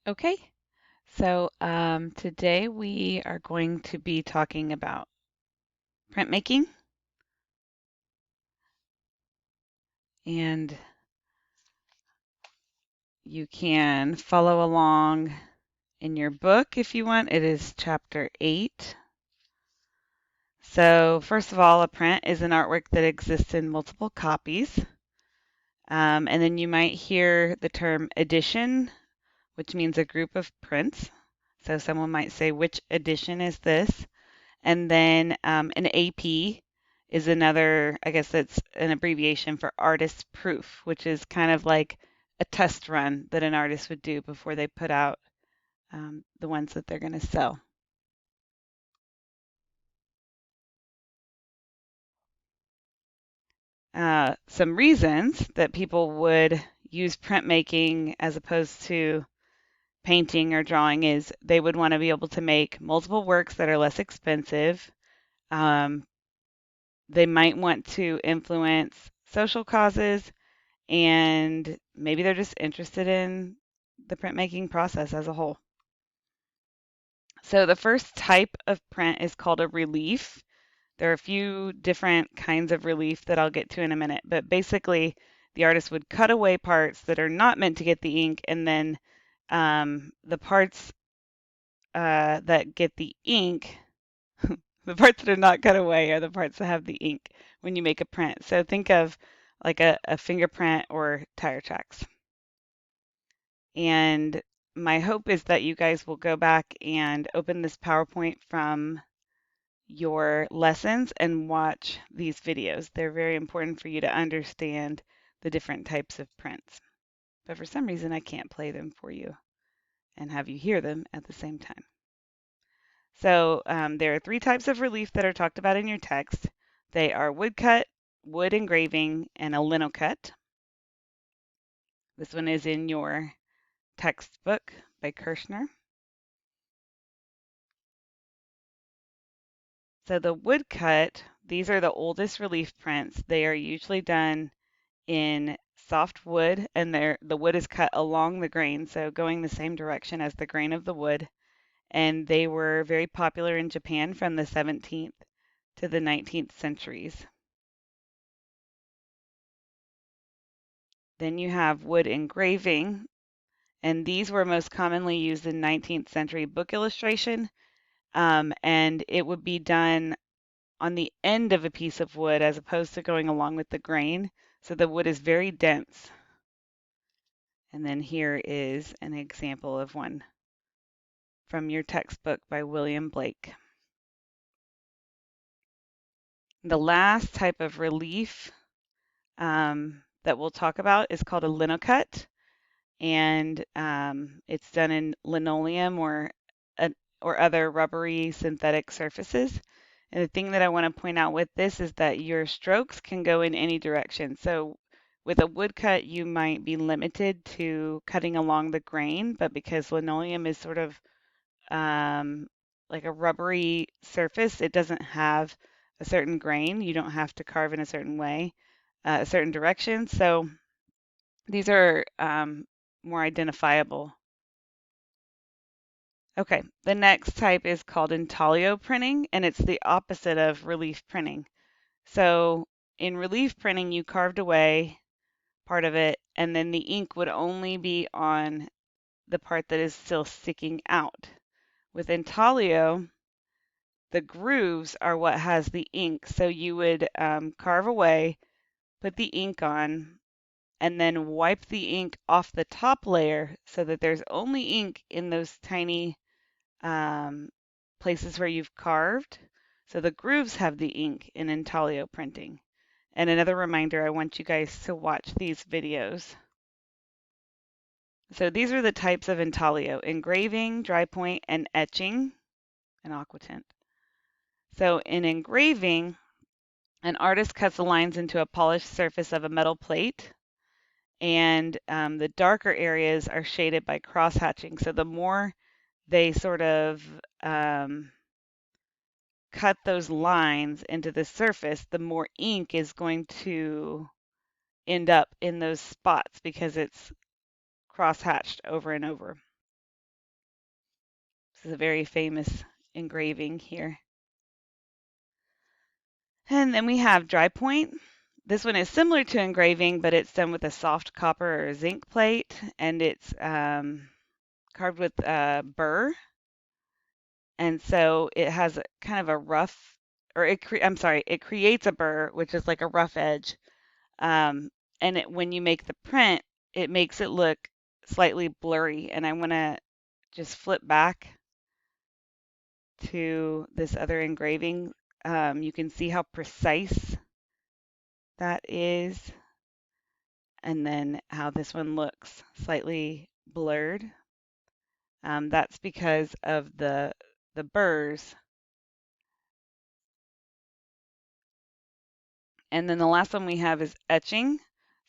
Okay, so today we are going to be talking about printmaking, and you can follow along in your book if you want. It is chapter 8. So, first of all, a print is an artwork that exists in multiple copies. And then you might hear the term edition, which means a group of prints. So, someone might say, which edition is this? And then an AP is another, I guess that's an abbreviation for artist proof, which is kind of like a test run that an artist would do before they put out the ones that they're going to sell. Some reasons that people would use printmaking as opposed to painting or drawing is they would want to be able to make multiple works that are less expensive. Um, they might want to influence social causes, and maybe they're just interested in the printmaking process as a whole. So the first type of print is called a relief. There are a few different kinds of relief that I'll get to in a minute, but basically the artist would cut away parts that are not meant to get the ink, and then the parts that get the ink, the parts that are not cut away are the parts that have the ink when you make a print. So think of like a fingerprint or tire tracks. And my hope is that you guys will go back and open this PowerPoint from your lessons and watch these videos. They're very important for you to understand the different types of prints. But for some reason, I can't play them for you and have you hear them at the same time. So there are 3 types of relief that are talked about in your text. They are woodcut, wood engraving, and a linocut. This one is in your textbook by Kirschner. So the woodcut, these are the oldest relief prints. They are usually done in soft wood, and the wood is cut along the grain, so going the same direction as the grain of the wood. And they were very popular in Japan from the 17th to the 19th centuries. Then you have wood engraving, and these were most commonly used in 19th century book illustration, and it would be done on the end of a piece of wood as opposed to going along with the grain. So the wood is very dense. And then here is an example of one from your textbook by William Blake. The last type of relief that we'll talk about is called a linocut, and it's done in linoleum or other rubbery synthetic surfaces. And the thing that I want to point out with this is that your strokes can go in any direction. So with a woodcut, you might be limited to cutting along the grain, but because linoleum is sort of um, like a rubbery surface, it doesn't have a certain grain. You don't have to carve in a certain way, a certain direction. So these are more identifiable. Okay, the next type is called intaglio printing, and it's the opposite of relief printing. So in relief printing, you carved away part of it, and then the ink would only be on the part that is still sticking out. With intaglio, the grooves are what has the ink. So you would carve away, put the ink on, and then wipe the ink off the top layer so that there's only ink in those tiny um, places where you've carved. So the grooves have the ink in intaglio printing. And another reminder, I want you guys to watch these videos. So these are the types of intaglio: engraving, dry point, and etching, and aquatint. So in engraving, an artist cuts the lines into a polished surface of a metal plate, and the darker areas are shaded by cross-hatching. So the more they sort of cut those lines into the surface, the more ink is going to end up in those spots because it's cross-hatched over and over. This is a very famous engraving here. And then we have dry point. This one is similar to engraving, but it's done with a soft copper or zinc plate, and it's carved with burr. And so it has kind of a rough, or I'm sorry, it creates a burr, which is like a rough edge. Um, and when you make the print, it makes it look slightly blurry. And I want to just flip back to this other engraving. You can see how precise that is, and then how this one looks slightly blurred. That's because of the burrs. And then the last one we have is etching.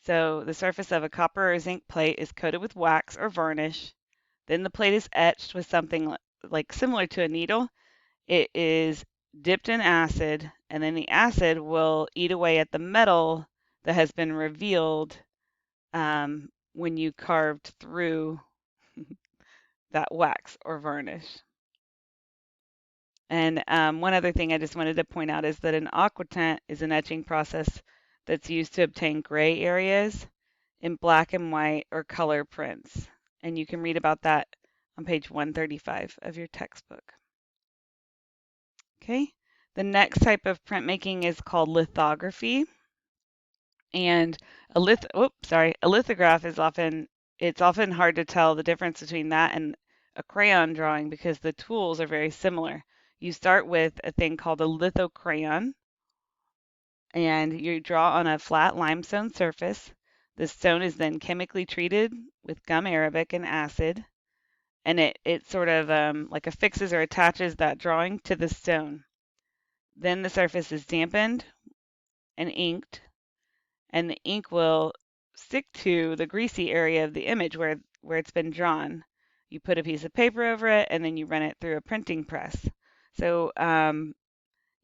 So the surface of a copper or zinc plate is coated with wax or varnish. Then the plate is etched with something like similar to a needle. It is dipped in acid, and then the acid will eat away at the metal that has been revealed when you carved through that wax or varnish. And one other thing I just wanted to point out is that an aquatint is an etching process that's used to obtain gray areas in black and white or color prints. And you can read about that on page 135 of your textbook. Okay, the next type of printmaking is called lithography. And a lithograph is often hard to tell the difference between that and a crayon drawing because the tools are very similar. You start with a thing called a lithocrayon, and you draw on a flat limestone surface. The stone is then chemically treated with gum arabic and acid, and it sort of like affixes or attaches that drawing to the stone. Then the surface is dampened and inked, and the ink will stick to the greasy area of the image where it's been drawn. You put a piece of paper over it, and then you run it through a printing press. So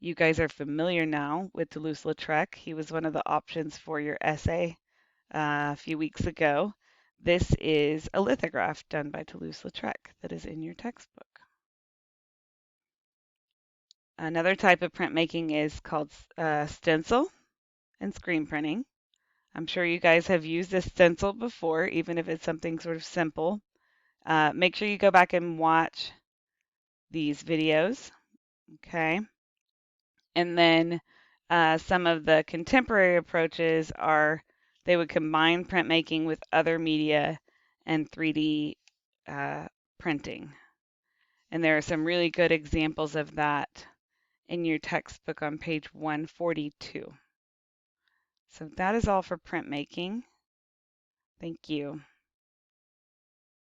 you guys are familiar now with Toulouse-Lautrec. He was one of the options for your essay a few weeks ago. This is a lithograph done by Toulouse-Lautrec that is in your textbook. Another type of printmaking is called stencil and screen printing. I'm sure you guys have used a stencil before, even if it's something sort of simple. Make sure you go back and watch these videos, okay? And then some of the contemporary approaches are they would combine printmaking with other media and 3D printing. And there are some really good examples of that in your textbook on page 142. So that is all for printmaking. Thank you.